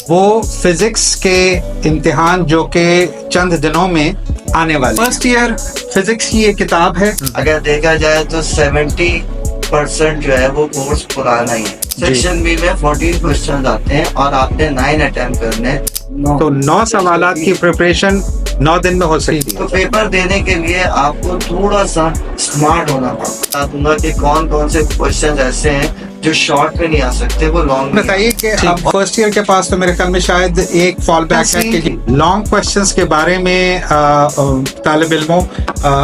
वो फिजिक्स के इम्तिहान जो कि चंद दिनों में आने वाले। फर्स्ट ईयर फिजिक्स की ये किताब है। अगर देखा जाए तो 70% जो है वो कोर्स पुराना ही है। सेक्शन बी में 14 क्वेश्चन आते हैं और आपने 9 अटेम्प्ट करने हैं। तो 9 सवालात की प्रिपरेशन 9 दिन में हो सकती है। तो पेपर देने के लिए आपको थोड़ा सा स्मार्ट होना पड़ता है। दूंगा कि कौन कौन से क्वेश्चन ऐसे हैं जो शॉर्ट में नहीं आ सकते, वो लॉन्ग में। बताइए कि अब फर्स्ट ईयर के पास तो मेरे ख्याल में शायद एक फॉल बैक है कि लॉन्ग क्वेश्चंस के बारे में तालिब इल्मों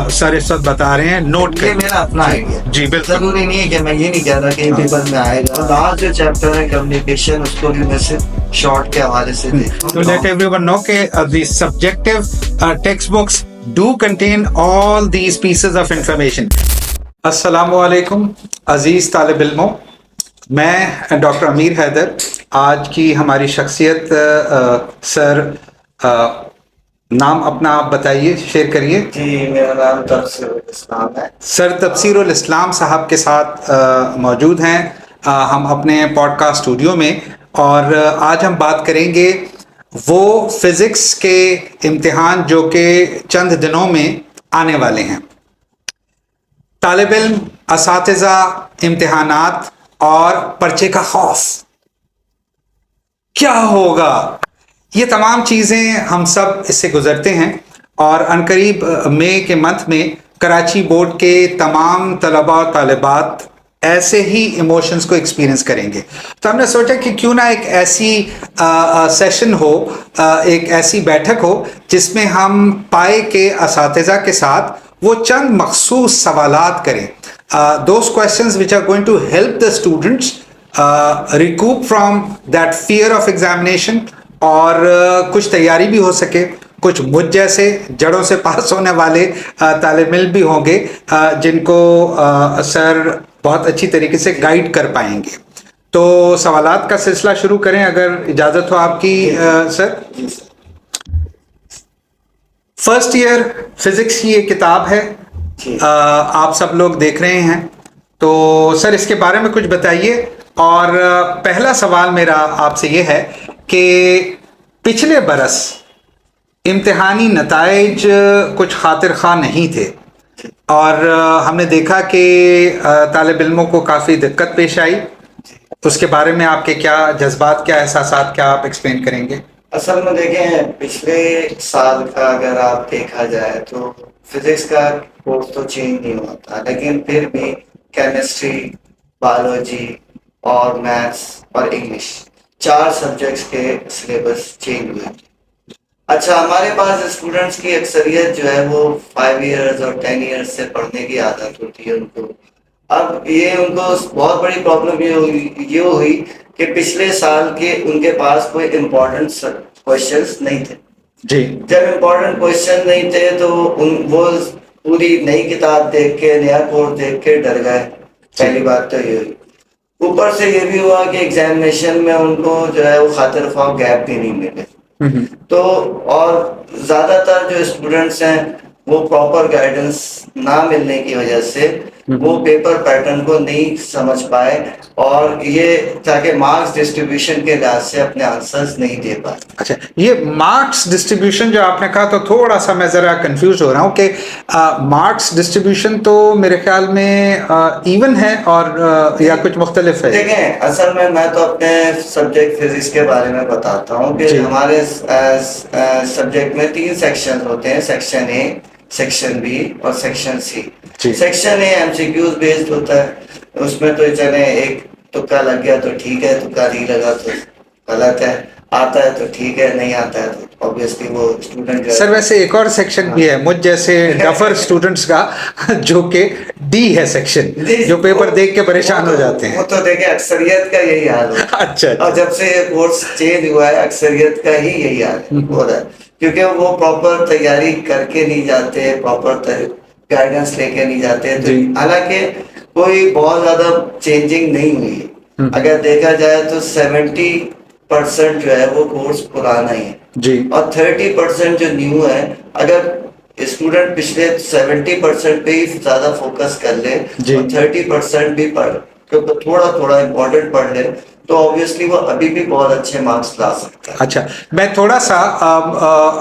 सर इस वक्त बता रहे हैं नोट ये मेरा अपना आइडिया। जी बिल्कुल। जरूरी नहीं है कि मैं ये नहीं कह रहा कि पेपर में आएगा। लास्ट जो चैप्टर है कम्युनिकेशन, उसको भी मैं सिर्फ शॉर्ट के हवाले से देखूं। To let everyone know कि the subjective textbooks do contain all these pieces of information. अस्सलामु अलैकुम अजीज तालिब इल्मों, मैं डॉक्टर अमीर हैदर। आज की हमारी शख्सियत सर नाम अपना आप बताइए, शेयर करिए। जी, मेरा नाम तफसीरुल इस्लाम है। सर तफसीरुल इस्लाम साहब के साथ मौजूद हैं हम अपने पॉडकास्ट स्टूडियो में, और आज हम बात करेंगे वो फिज़िक्स के इम्तिहान जो कि चंद दिनों में आने वाले हैं। तालिब इल्म, असातिज़ा, इम्तिहानात और पर्चे का खौफ, क्या होगा, ये तमाम चीज़ें हम सब इससे गुजरते हैं। और अनकरीब मई के मंथ में कराची बोर्ड के तमाम तलबा और तालिबात ऐसे ही इमोशंस को एक्सपीरियंस करेंगे। तो हमने सोचा कि क्यों ना एक ऐसी सेशन हो, एक ऐसी बैठक हो जिसमें हम पाए के असातिज़ा के साथ वो चंद मखसूस सवालात करें, those questions which are going to help the students recoup from that fear of examination, और कुछ तैयारी भी हो सके। कुछ मुझ जैसे जड़ों से पास होने वाले तालिब इल्म भी होंगे जिनको सर बहुत अच्छी तरीके से गाइड कर पाएंगे। तो सवालात का सिलसिला शुरू करें, अगर इजाज़त हो आपकी सर। फर्स्ट ईयर फिजिक्स की ये किताब है, आप सब लोग देख रहे हैं, तो सर इसके बारे में कुछ बताइए। और पहला सवाल मेरा आपसे ये है कि पिछले बरस इम्तिहानी नताइज कुछ खातिर खा नहीं थे, और हमने देखा कि तालिब इल्मों को काफ़ी दिक्कत पेश आई। उसके बारे में आपके क्या जज्बात, क्या एहसासात, क्या आप एक्सप्लेन करेंगे? असल में देखें, पिछले साल का अगर आप देखा जाए तो फिजिक्स का कोर्स तो चेंज नहीं हुआ था, लेकिन फिर भी केमिस्ट्री, बायोलॉजी और मैथ्स और इंग्लिश 4 सब्जेक्ट्स के सिलेबस चेंज हुए। अच्छा, हमारे पास स्टूडेंट्स की अक्सरियत जो है वो 5 इयर्स और 10 इयर्स से पढ़ने की आदत होती है उनको। अब ये उनको बहुत बड़ी प्रॉब्लम ये हुई कि पिछले साल के उनके पास कोई इम्पोर्टेंट क्वेश्चंस नहीं थे। जी, जब इम्पोर्टेंट क्वेश्चन नहीं थे तो वो पूरी नई किताब देख के, नया कोर्स देख के डर गए। पहली बात तो ये हुई। ऊपर से ये भी हुआ कि एग्जामिनेशन में उनको जो है वो खातिर ख्वाह गैप भी नहीं मिले। तो और ज्यादातर जो स्टूडेंट्स हैं वो प्रॉपर गाइडेंस ना मिलने की वजह से वो पेपर पैटर्न को नहीं समझ पाए, और ये ताकि मार्क्स डिस्ट्रीब्यूशन के लिहाज से अपने आंसर्स नहीं दे पाए। अच्छा, ये मार्क्स डिस्ट्रीब्यूशन जो आपने कहा, तो थोड़ा सा मैं ज़रा कंफ्यूज हो रहा हूँ कि मार्क्स डिस्ट्रीब्यूशन तो मेरे ख्याल में इवन है और या कुछ मुख्तलिफ है। देखें, असल में मैं तो अपने सब्जेक्ट फिजिक्स के बारे में बताता हूँ कि हमारे सब्जेक्ट में 3 सेक्शन होते हैं, सेक्शन ए, सेक्शन बी और section C. Section A MCQs based होता है, उसमें तो चले एक तुक्का लग गया तो ठीक है, तुक्का नहीं लगा तो गलत है, आता है तो ठीक है, नहीं आता है तो ऑब्वियसली वो स्टूडेंट। सर वैसे एक और सेक्शन भी है मुझ जैसे डफर स्टूडेंट्स का, जो कि डी है सेक्शन, जो पेपर देख के परेशान हो जाते हैं। वो तो देखे अक्सरियत का यही हाल है। अच्छा, और जब से कोर्स चेंज हुआ है अक्सरियत का ही यही हाल हो रहा है, क्योंकि वो प्रॉपर तैयारी करके नहीं जाते, प्रॉपर गाइडेंस लेके नहीं जाते। तो हालांकि कोई बहुत ज्यादा चेंजिंग नहीं हुई है। अगर देखा जाए तो 70% जो है वो कोर्स पुराना ही है जी, और 30% जो न्यू है। अगर स्टूडेंट पिछले 70% पे ही ज्यादा फोकस कर ले और 30% भी पढ़, क्योंकि थोड़ा थोड़ा इम्पोर्टेंट पढ़ ले, तो ऑब्वियसली वो अभी भी बहुत अच्छे मार्क्स ला सकता है। अच्छा, मैं थोड़ा सा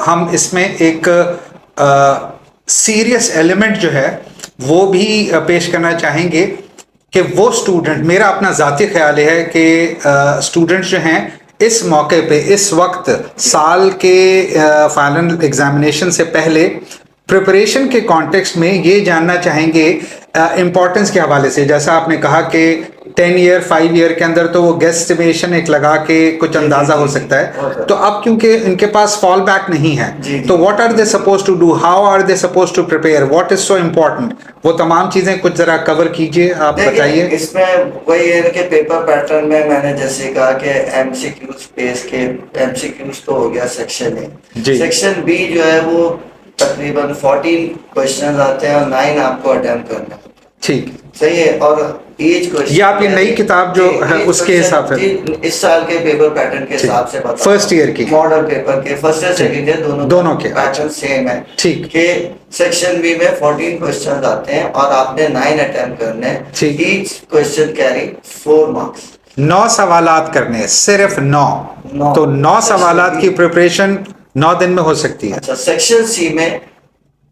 हम इसमें एक सीरियस एलिमेंट जो है वो भी पेश करना चाहेंगे कि वो स्टूडेंट, मेरा अपना ज़ाती ख्याल है कि स्टूडेंट्स जो हैं इस मौके पे, इस वक्त साल के फाइनल एग्जामिनेशन से पहले प्रिपरेशन के कॉन्टेक्स्ट में ये जानना चाहेंगे इम्पोर्टेंस के हवाले से। जैसा आपने कहा कि 10 ईयर 5 ईयर के अंदर तो वो गेस्टिमेशन एक लगा के कुछ अंदाजा हो सकता है, तो अब क्योंकि इनके पास फॉल बैक नहीं है, तो what are they suppose to do, how are they suppose to prepare, what is so important, वो तमाम चीजें कुछ जरा कवर कीजिए, आप बताइए। इसमें वही है कि पेपर पैटर्न में मैंने जैसे कहा कि एमसीक्यूज बेस के, एमसीक्यूज तो हो गया सेक्शन ए, सेक्शन बी जो है वो तकरीबन 14 क्वेश्चन आते हैं और 9 आपको अटेम्प्ट करना है। ठीक, सही है। और ईच क्वेश्चन, ये आपकी नई किताब जो है उसके हिसाब से, इस साल के पेपर पैटर्न के हिसाब से बता, फर्स्ट ईयर की मॉडल पेपर के फर्स्ट ईयर सेकंड ईयर दोनों के पैटर्न सेम है। ठीक, के सेक्शन बी में 14 क्वेश्चन आते हैं और आपने 9 अटेम्प्ट करने हैं। Each question carry 4 marks. 9 सवालात करने, सिर्फ 9, तो 9 सवालात की प्रिपरेशन 9 दिन में हो सकती है। अच्छा, सेक्शन सी में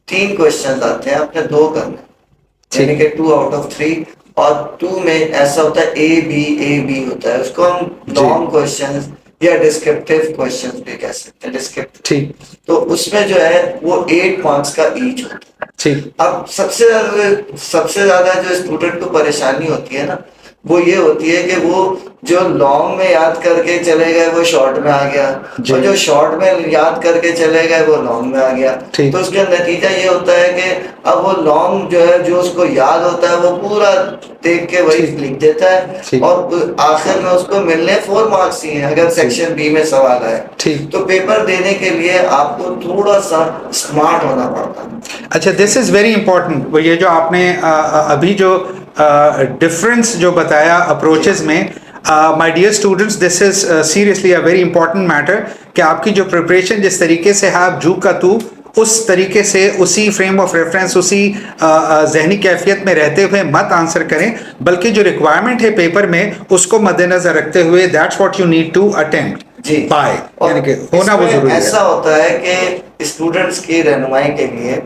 3 क्वेश्चन आते हैं, आपने 2 करने, यानी कि 2 आउट ऑफ 3। और 2 में ऐसा होता है ए बी होता है, उसको हम लॉन्ग क्वेश्चंस या डिस्क्रिप्टिव क्वेश्चंस भी कह सकते हैं, डिस्क्रिप्टिव। ठीक, तो उसमें जो है वो 8 मार्क्स का ईच होता है। ठीक, अब सबसे ज्यादा जो स्टूडेंट को परेशानी होती है ना, वो ये होती है कि वो जो लॉन्ग में याद करके चले गए वो शॉर्ट में आ गया, और जो शॉर्ट में याद करके चले गए वो लॉन्ग में आ गया। तो उसका नतीजा ये होता है कि अब वो लॉन्ग जो है, जो उसको याद होता है वो पूरा देख के वही लिख देता है, और आखिर में उसको मिलने 4 मार्क्स ही हैं अगर सेक्शन बी में सवाल आए। तो पेपर देने के लिए आपको थोड़ा सा स्मार्ट होना पड़ता है। अच्छा, दिस इज वेरी इंपॉर्टेंट। ये जो आपने अभी जो डिफरेंस जो बताया अप्रोचेस में, my dear students, this is seriously a very important matter कि आपकी जो प्रिपरेशन जिस तरीके से है आप जू का तू उस तरीके से, उसी फ्रेम ऑफ रेफरेंस, उसी जहनी कैफियत में रहते हुए मत आंसर करें, बल्कि जो रिक्वायरमेंट है पेपर में उसको मद्देनजर रखते हुए that's what you need to attempt by, यानी कि होना वो जरूरी है। ऐसा होता है कि स्टूडेंट्स की रहनुमाई के लिए,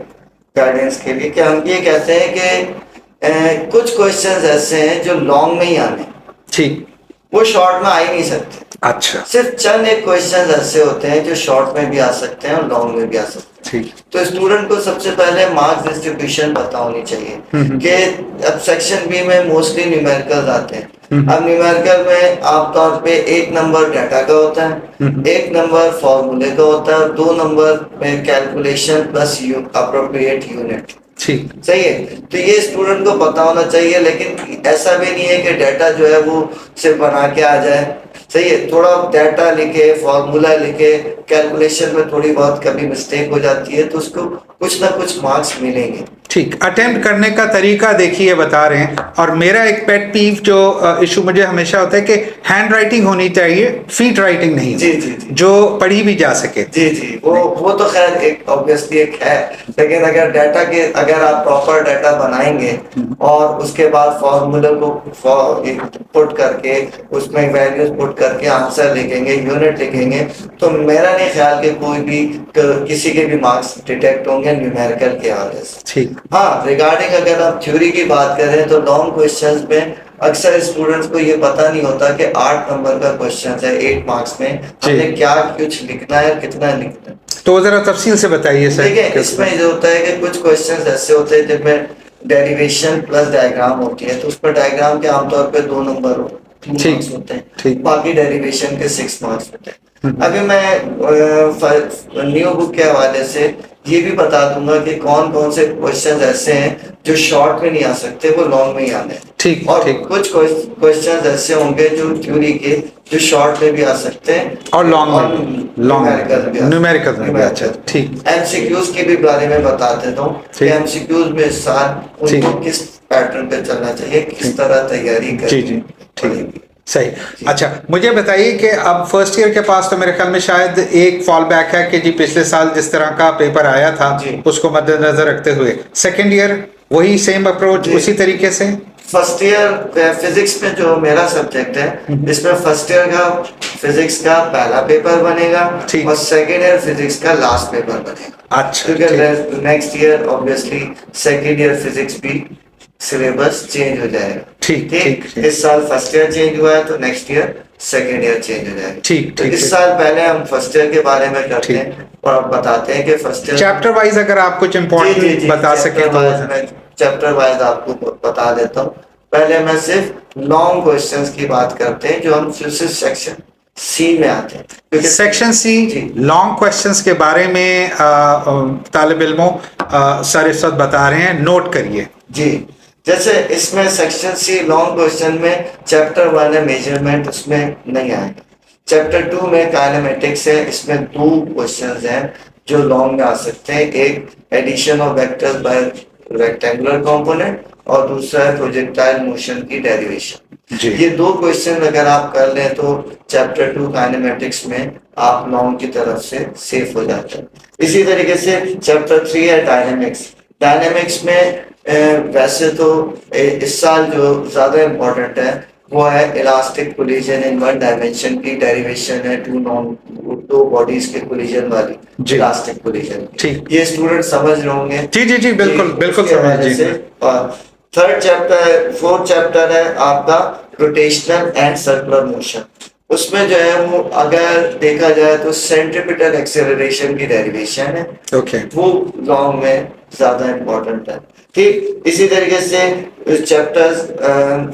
गाइडेंस के लिए, कि हम ये कहते हैं कि कुछ क्वेश्चंस ऐसे हैं जो लॉन्ग में ही आने, ठीक, वो शॉर्ट में आ ही नहीं सकते। अच्छा, सिर्फ चंद एक क्वेश्चंस ऐसे होते हैं जो शॉर्ट में भी आ सकते हैं और लॉन्ग में भी आ सकते हैं। ठीक, तो स्टूडेंट को सबसे पहले मार्क्स डिस्ट्रीब्यूशन पता होनी चाहिए कि अब सेक्शन बी में मोस्टली न्यूमेरिकल्स आते हैं। अब न्यूमेरिकल में आमतौर पे 1 नंबर डाटा का होता है, 1 नंबर फॉर्मूले का होता है, और 2 नंबर में कैलकुलेशन प्लस अप्रोप्रिएट यूनिट। ठीक, सही है। तो ये स्टूडेंट को पता होना चाहिए, लेकिन ऐसा भी नहीं है कि डाटा जो है वो सिर्फ बना के आ जाए। सही है, थोड़ा डाटा लिखे, फॉर्मूला लिखे, कैलकुलेशन में थोड़ी बहुत कभी मिस्टेक हो जाती है तो उसको कुछ ना कुछ मार्क्स मिलेंगे। ठीक, अटेम्प्ट करने का तरीका देखिए बता रहे हैं। और मेरा एक पेट पीव जो इशू मुझे हमेशा होता है कि हैंड राइटिंग होनी चाहिए, फीट राइटिंग नहीं। जी जी जी, जो पढ़ी भी जा सके। जी जी, वो तो खैर एक ऑब्वियसली एक है, लेकिन अगर आप प्रॉपर डाटा बनाएंगे और उसके बाद फॉर्मूले को पुट करके उसमें वैल्यूज पुट करके आंसर लिखेंगे, यूनिट लिखेंगे, तो मेरा नहीं ख्याल कि कोई भी किसी के भी मार्क्स डिटेक्ट होंगे न्यूमेरिकल के हवाले से। ठीक, हाँ, रिगार्डिंग अगर आप थ्योरी की बात करें तो लॉन्ग क्वेश्चंस में अक्सर स्टूडेंट्स को ये पता नहीं होता कि 8 नंबर का क्वेश्चन है 8 मार्क्स में, हमें क्या कुछ लिखना है, कितना लिखना है, तो जरा तफसील से बताइए सर। देखिए, इसमें जो होता है कि कुछ क्वेश्चंस ऐसे होते हैं जिनमें डेरिवेशन प्लस डायग्राम होती है, तो उस पर डायग्राम के आमतौर पे 2 नंबर होते हैं, बाकी डेरिवेशन के 6 मार्क्स होते हैं। अभी मैं न्यू बुक के हवाले से ये भी बता दूंगा कि कौन कौन से क्वेश्चंस ऐसे हैं जो शॉर्ट में नहीं आ सकते, वो लॉन्ग में ही आने हैं। ठीक, और कुछ क्वेश्चंस ऐसे होंगे जो थ्योरी के जो शॉर्ट में भी आ सकते हैं और लॉन्ग न्यूमेरिकल में भी। अच्छा, ठीक, एमसीक्यूज के भी बारे में बता देता हूँ कि एमसीक्यूज में साथ उनको किस पैटर्न पे चलना चाहिए, किस तरह तैयारी करनी पड़ेगी। सही। अच्छा, मुझे बताइए कि अब फर्स्ट ईयर के पास तो मेरे ख्याल में शायद एक फॉल बैक है कि जी पिछले साल जिस तरह का पेपर आया था उसको मद्देनजर रखते हुए, सेकंड ईयर वही सेम अप्रोच उसी तरीके से। फर्स्ट ईयर फिजिक्स में जो मेरा सब्जेक्ट है, इसमें फर्स्ट ईयर का फिजिक्स का पहला पेपर बनेगा ठीक। और सेकेंड ईयर फिजिक्स का लास्ट पेपर बनेगा। अच्छा, क्योंकि next year obviously second year physics भी सिलेबस चेंज हो जाएगा। ठीक, ठीक, ठीक। इस साल फर्स्ट ईयर चेंज हुआ है तो next year second year change हो जाएगा। ठीक, तो ठीक, इस ठीक। साल पहले हम फर्स्ट ईयर के बारे में करते ठीक। हैं और आप बताते हैं कि फर्स्ट ईयर चैप्टर वाइज अगर आप कुछ इम्पोर्टेंट बता सके तो। चैप्टर वाइज आपको बता देता हूँ। पहले मैं सिर्फ लॉन्ग क्वेश्चंस की बात करते हैं जो हम फिजिक्स सेक्शन सी में आते हैं, क्योंकि सेक्शन सी लॉन्ग क्वेश्चंस के बारे में तालिब इल्मों सर इस वक्त बता रहे हैं, नोट करिए जी। जैसे इसमें सेक्शन सी लॉन्ग क्वेश्चन में चैप्टर 1 है मेजरमेंट, उसमें नहीं आएगा। चैप्टर 2 में काइनेमेटिक्स है, इसमें 2 क्वेश्चंस हैं जो लॉन्ग में आ सकते हैं। एक addition of vectors by rectangular component और दूसरा है प्रोजेक्टाइल मोशन की डेरिवेशन। ये 2 क्वेश्चन अगर आप कर लें तो चैप्टर 2 काइनेमेटिक्स में आप लॉन्ग की तरफ से सेफ हो जाते हैं। इसी तरीके से चैप्टर 3 है डायनेमिक्स। डायनेमिक्स में वैसे तो इस साल जो ज्यादा इम्पोर्टेंट है वो है elastic collision in one dimension की डेरिवेशन है, दो बॉडीज के कोलिजन वाली इलास्टिक कोलिजन। ठीक, ये स्टूडेंट समझ रहे होंगे। जी जी जी, बिल्कुल बिल्कुल समझ जी। और थर्ड चैप्टर, फोर्थ चैप्टर है आपका रोटेशनल एंड सर्कुलर मोशन। उसमें जो है वो अगर देखा जाए तो सेंट्रीपिटल एक्सेलरेशन की डेरिवेशन है। ओके। वो लॉन्ग में ज्यादा इम्पोर्टेंट है। ठीक इसी तरीके से चैप्टर्स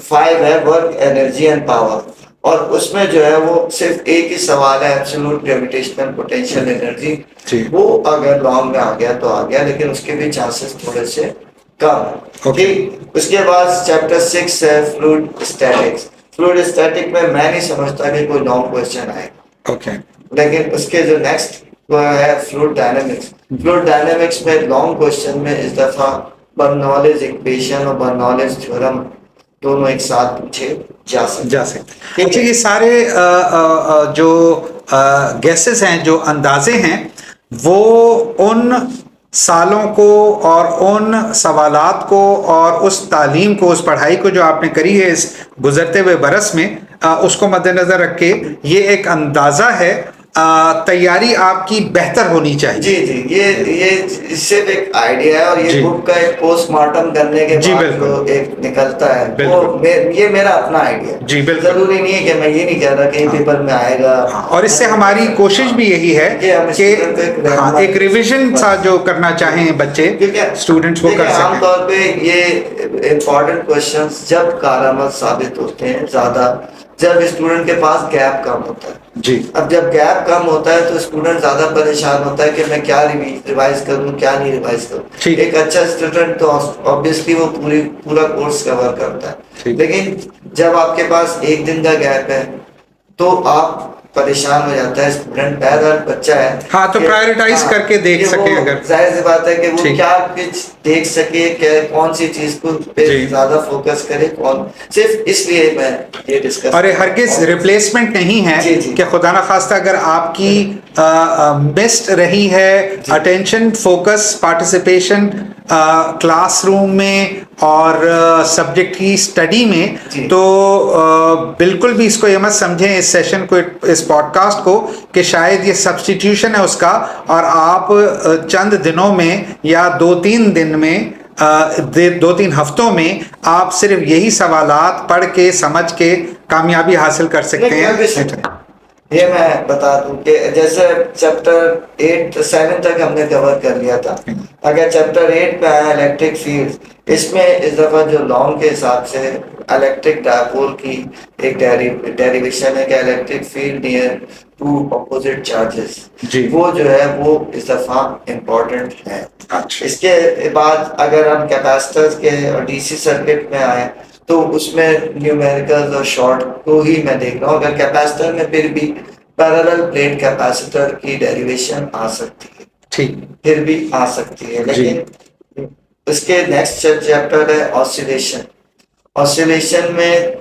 5 है वर्क एनर्जी एंड पावर, और उसमें जो है वो सिर्फ एक ही सवाल है एब्सोल्यूट ग्रेविटेशनल पोटेंशियल एनर्जी। वो अगर लॉन्ग में आ गया तो आ गया, लेकिन उसके भी चांसेस थोड़े से कम है। ठीक उसके बाद चैप्टर 6 है फ्लूइड स्टैटिक्स। फ्लूइड स्टैटिक में मैं नहीं समझता कि कोई लॉन्ग क्वेश्चन आएगा। ओके। लेकिन उसके जो नेक्स्ट वो है फ्लूइड डायनेमिक्स। फ्लूइड डायनेमिक्स में लॉन्ग क्वेश्चन में इस दफा बर्नौलीज इक्वेशन और बर्नौलीज थ्योरम दोनों एक साथ पूछे जा सकते। अच्छा, ये सारे जो गेसेस हैं, जो अंदाजे हैं, वो उन सालों को और उन सवालात को और उस तालीम को, उस पढ़ाई को जो आपने करी है इस गुजरते हुए बरस में, उसको मद्देनजर रख के ये एक अंदाजा है, तैयारी आपकी बेहतर होनी चाहिए। जी जी, ये इससे एक आइडिया है और ये बुक का एक पोस्टमार्टम करने के बाद जो एक निकलता है वो ये मेरा अपना आइडिया। जी बिल्कुल, जरूरी नहीं है कि मैं ये नहीं कह रहा कहीं पेपर में आएगा। और इससे हमारी कोशिश भी यही है कि एक रिवीजन सा जो करना चाहें बच्चे, स्टूडेंट्स वो कर सकें। आमतौर पे ये इम्पोर्टेंट क्वेश्चंस जब कारआमद साबित होते हैं ज्यादा जब स्टूडेंट के पास गैप कम होता है। जी। अब जब गैप कम होता है तो स्टूडेंट ज्यादा परेशान होता है कि मैं क्या रिवाइज करूं क्या नहीं रिवाइज करूं। एक अच्छा स्टूडेंट तो ऑब्वियसली वो पूरा कोर्स कवर करता है, लेकिन जब आपके पास एक दिन का गैप है तो आप परेशान हो जाता है स्टूडेंट। पैदा बच्चा है, हाँ, तो प्रायोरिटाइज करके देख सके। अगर जाहिर सी बात है कि वो क्या कुछ देख सके, कौन सी चीज को पे ज्यादा फोकस करे, कौन सिर्फ इसलिए मैं ये डिस्कस। और हरगिज रिप्लेसमेंट नहीं है कि खुदा ना खास्ता अगर आपकी मिस्ड रही है अटेंशन, फोकस, पार्टिसिपेशन क्लासरूम में और सब्जेक्ट की स्टडी में, तो बिल्कुल भी इसको ये मत समझें, इस सेशन को, इस पॉडकास्ट को, कि शायद ये सब्स्टिट्यूशन है उसका और आप चंद दिनों में या 2-3 दिन में 2-3 हफ्तों में आप सिर्फ यही सवालात पढ़ के समझ के कामयाबी हासिल कर सकते हैं। ये मैं बता दूं कि जैसे चैप्टर 7 तक हमने कवर कर लिया था। अगर चैप्टर 8 पे आया इलेक्ट्रिक फील्ड, इसमें इस दफा जो लॉन्ग के हिसाब से इलेक्ट्रिक डायपोल की एक डेरिवेशन है कि electric field near to opposite charges, वो जो है वो इस दफा इम्पोर्टेंट है। इसके बाद अगर हम कैपेसिटर्स के और डीसी सर्किट में आए तो उसमें न्यूमेरिकल्स और शॉर्ट को ही मैं देख रहा हूँ। अगर कैपेसिटर में फिर भी पैरेलल प्लेट कैपेसिटर की डेरिवेशन आ सकती है, ठीक, फिर भी आ सकती है। लेकिन उसके नेक्स्ट चैप्टर है ऑसिलेशन। ऑसिलेशन में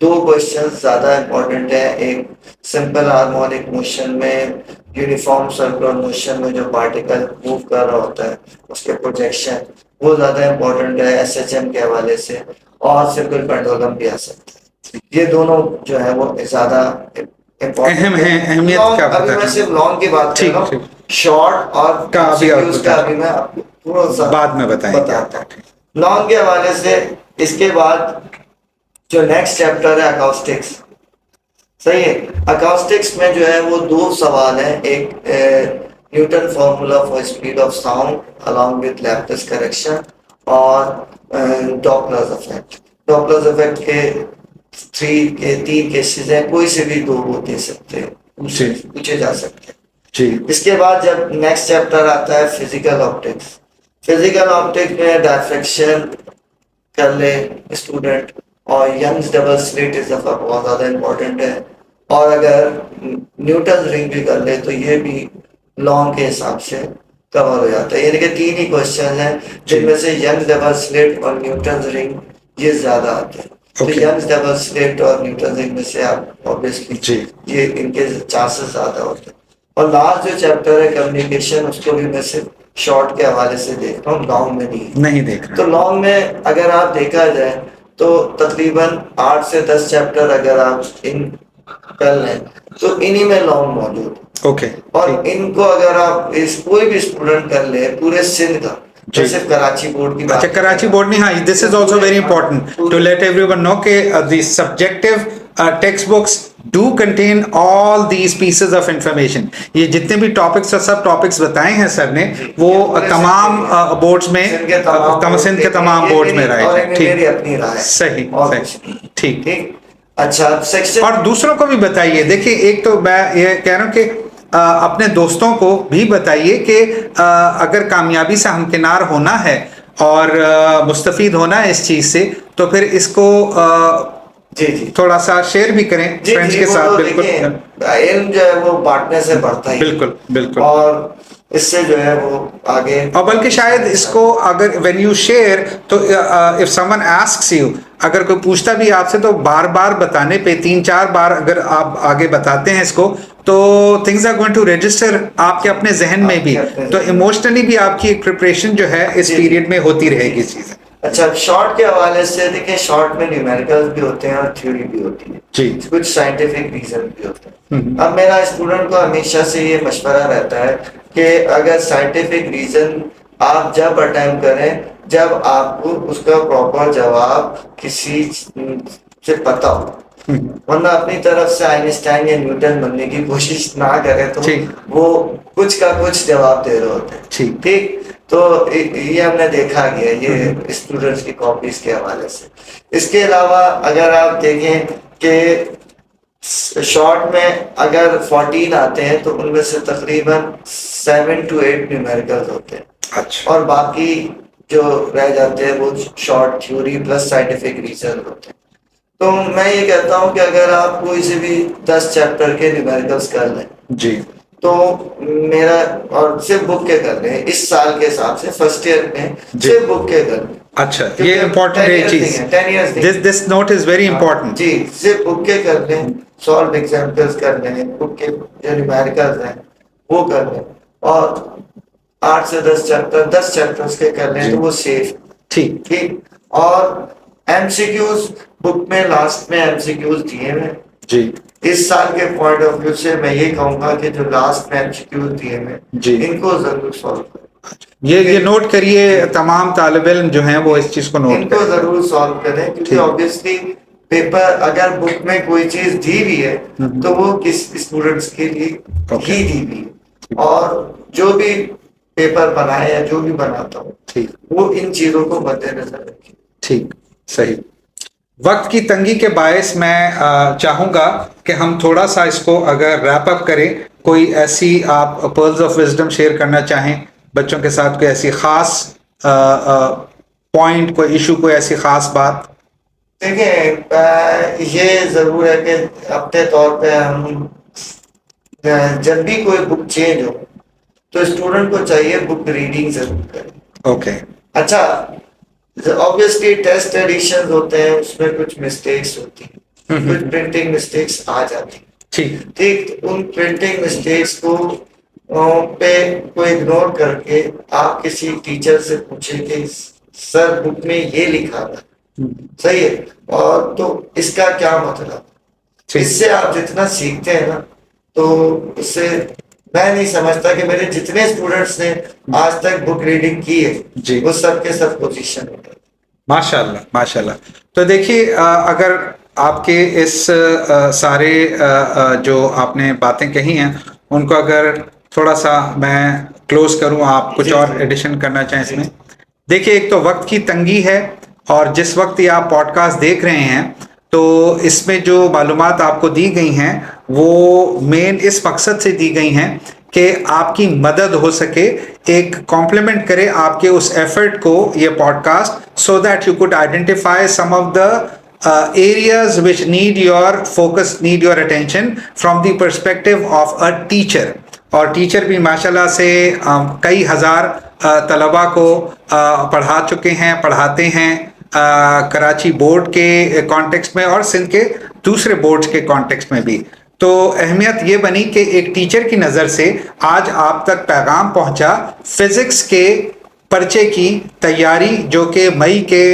2 क्वेश्चन ज्यादा इम्पोर्टेंट है। एक सिंपल हार्मोनिक मोशन में, यूनिफॉर्म सर्कुलर मोशन में जो पार्टिकल मूव कर रहा होता है उसके प्रोजेक्शन, वो ज्यादा इम्पोर्टेंट है एसएचएम के हवाले से। और सिंपल पेंडुलम भी आ सकता है। ये दोनों जो है वो ज्यादा अहम है, अहमियत लॉन्ग, क्या अभी बता मैं रहे सिर्फ हैं? लॉन्ग की बात कर ठीक रहा हूँ, ठीक, शॉर्ट और का अभी आप MCQs का बता अभी मैं आपको थोड़ा सा बाद में बताएंगे बताता आप। हूँ लॉन्ग के हवाले से। इसके बाद जो नेक्स्ट चैप्टर है अकाउस्टिक्स, सही है। अकाउस्टिक्स में जो है वो दो सवाल है, एक Newton formula for speed of sound along with Laplace correction, और डॉपलर्स इफेक्ट। डॉपलर्स इफेक्ट के तीन केसेस हैं, कोई से भी दो वो दे सकते हैं, पूछे जा सकते हैं। जी इसके बाद जब नेक्स्ट चैप्टर आता है फिजिकल ऑप्टिक्स, फिजिकल ऑप्टिक्स में डायफ्रैक्शन कर ले स्टूडेंट, और यंग्स डबल स्लिट इस दफा बहुत ज्यादा इंपॉर्टेंट है, और अगर न्यूटन रिंग भी कर ले तो ये भी लॉन्ग के हिसाब से कवर हो जाता है। यानी कि तीन ही क्वेश्चन हैं जिनमें से यंग्स डबल स्लिट और न्यूटन रिंग ये ज्यादा आते हैं। तो यंग्स डबल स्लिट और न्यूटन रिंग में से आप ऑब्वियसली ये इनके चांसेस ज्यादा होते हैं। और लास्ट जो चैप्टर है कम्युनिकेशन, उसको भी मैं सिर्फ शॉर्ट के हवाले से देख रहा हूँ, लॉन्ग में नहीं देख रहे। तो लॉन्ग में अगर आप देखा जाए तो तकरीबन 8 से 10 चैप्टर अगर आप इन कर लें तो इन्हीं में लॉन्ग मौजूद है। ओके, और इनको अगर आप इस कोई भी स्टूडेंट कर ले पूरे सिंध का, जी। जैसे कराची बोर्ड की बात अच्छा, कराची बोर्ड नहीं, हाँ, this is also very important to let everyone know के the subjective text books do contain all these pieces of information. ये जितने भी टॉपिक्स और सब टॉपिक्स बताए हैं सर ने, वो तमाम बोर्ड्स में, सिंध के तमाम बोर्ड्स में रहे। ठीक, सही सही, ठीक। अच्छा, सेक्शन और दूसरों को भी बताइए। देखिए, एक तो मैं ये कह रहा हूँ कि अपने दोस्तों को भी बताइए कि अगर कामयाबी से हमकिनार होना है और मुस्तफीद होना है इस चीज से, तो फिर इसको जी थोड़ा सा शेयर भी करें फ्रेंड्स के साथ। बिल्कुल, इल्म जो है वो बांटने से बढ़ता है। बिल्कुल बिल्कुल। और इससे जो है वो आगे, और बल्कि शायद इसको अगर व्हेन यू शेयर, तो इफ समवन आस्क्स यू, अगर कोई पूछता भी आपसे, तो बार बार बताने पे, 3-4 बार अगर आप आगे बताते हैं इसको, तो things are going to register आपके अपने जहन में भी, तो इमोशनली भी आपकी एक प्रिपरेशन जो है इस पीरियड में होती रहेगी चीजें। अच्छा, शॉर्ट के हवाले से देखिए, शॉर्ट में न्यूमेरिकल्स भी होते हैं और थ्योरी भी होती है जी, कुछ साइंटिफिक रीजन भी होते हैं। अब मेरा स्टूडेंट को हमेशा से ये मशवरा रहता है कि अगर साइंटिफिक रीजन आप जब अटेम्प्ट करें जब आपको उसका प्रॉपर जवाब किसी से पता हो, वरना अपनी तरफ से आइंस्टाइन या न्यूटन बनने की कोशिश ना करे तो वो कुछ का कुछ जवाब दे रहे होते हैं। ठीक, तो ये हमने देखा गया ये स्टूडेंट्स की कॉपीज के हवाले से। इसके अलावा अगर आप देखें कि शॉर्ट में अगर 14 आते हैं तो उनमें से तकरीबन 7 to 8 न्यूमेरिकल्स होते हैं। अच्छा। और बाकी जो रह जाते हैं वो short theory plus scientific reason होते हैं। तो मैं ये कहता हूँ कि अगर आप कोई से भी 10 चैप्टर के न्यूमेरिकल्स कर लें जी, तो मेरा, और सिर्फ बुक के कर लें इस साल के हिसाब से, फर्स्ट ईयर में सिर्फ बुक के कर लें। अच्छा, ये इम्पोर्टेंट है चीज, 10 years this note is very important जी। सिर्फ बुक के कर लें, सॉल्व एग्जाम्पल्स कर लें, बुक के जो न्यूमेरिकल्स हैं वो कर लें, और 8 से 10 चैप्टर 10 चैप्टर्स के कर लें तो वो सेफ। ठीक ठीक। और एमसीक्यूज बुक में लास्ट में एमसीक्यूज दिए हैं जी। इस साल के पॉइंट ऑफ व्यू से मैं ये कहूंगा कि जो लास्ट में एमसीक्यूज दिए हैं जी, इनको जरूर सॉल्व करें। ये नोट करिए, तमाम तालिब इल्म जो हैं वो इस चीज को नोट इनको जरूर सॉल्व करें, क्योंकि ऑब्वियसली पेपर अगर बुक में कोई चीज दी भी है तो वो किस स्टूडेंट्स के लिए ही दी हुई है, और जो भी पेपर बनाए या जो भी बनाता हूँ वो इन चीजों को मद्देनजर रखें। ठीक, सही। वक्त की तंगी के बायस मैं चाहूंगा कि हम थोड़ा सा इसको अगर रैप अप करें, कोई ऐसी आप पर्ल्स ऑफ विजडम शेयर करना चाहें बच्चों के साथ, कोई ऐसी खास पॉइंट, कोई इशू, कोई ऐसी खास बात। देखिए, ये जरूर है कि अपने तौर पे हम जब भी कोई बुक चेंज हो तो स्टूडेंट को चाहिए बुक रीडिंग जरूर करें। ओके। अच्छा, ऑब्वियसली टेस्ट एडिशन होते हैं, उसमें कुछ मिस्टेक्स होती हैं, कुछ प्रिंटिंग मिस्टेक्स आ जाती हैं। ठीक ठीक। उन प्रिंटिंग मिस्टेक्स को इग्नोर करके आप किसी टीचर से पूछे कि सर बुक में ये लिखा था सही है। और तो इसका क्या मतलब, ठीक। इससे आप जितना सीखते हैं ना, तो उससे मैं नहीं समझता कि मेरे जितने स्टूडेंट्स ने आज तक बुक रीडिंग की है जी। वो सबके सब पोजीशन में है। माशाल्लाह माशाल्लाह। तो देखिए अगर आपके इस सारे जो आपने बातें कही हैं उनको अगर थोड़ा सा मैं क्लोज करूं, आप कुछ जी और जी एडिशन करना चाहें जी इसमें। जी। देखिए एक तो वक्त की तंगी है, और जिस वक्त ये आप पॉडकास्ट देख रहे हैं तो इसमें जो मालूमात आपको दी गई हैं वो मेन इस मकसद से दी गई हैं कि आपकी मदद हो सके, एक कॉम्प्लीमेंट करे आपके उस एफर्ट को ये podcast, so that you could identify some of the areas which need your focus, need your attention from the perspective of a teacher। और टीचर भी माशाल्लाह से कई हजार तलबा को पढ़ा चुके हैं, पढ़ाते हैं कराची बोर्ड के कॉन्टेक्स्ट में और सिंध के दूसरे बोर्ड्स के कॉन्टेक्स्ट में भी। तो अहमियत ये बनी कि एक टीचर की नज़र से आज आप तक पैगाम पहुंचा फिजिक्स के पर्चे की तैयारी, जो कि मई के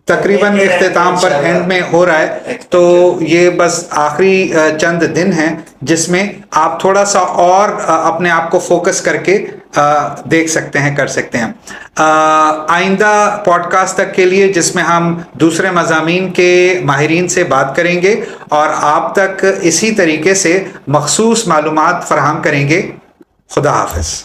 तकरीबन इख्तिताम पर एंड में हो रहा है। तो ये बस आखिरी चंद दिन हैं जिसमें आप थोड़ा सा और अपने आप को फोकस करके देख सकते हैं, कर सकते हैं। आइंदा पॉडकास्ट तक के लिए जिसमें हम दूसरे मज़ामीन के माहिरीन से बात करेंगे और आप तक इसी तरीके से मखसूस मालूमात फराहम करेंगे। खुदा हाफिज़।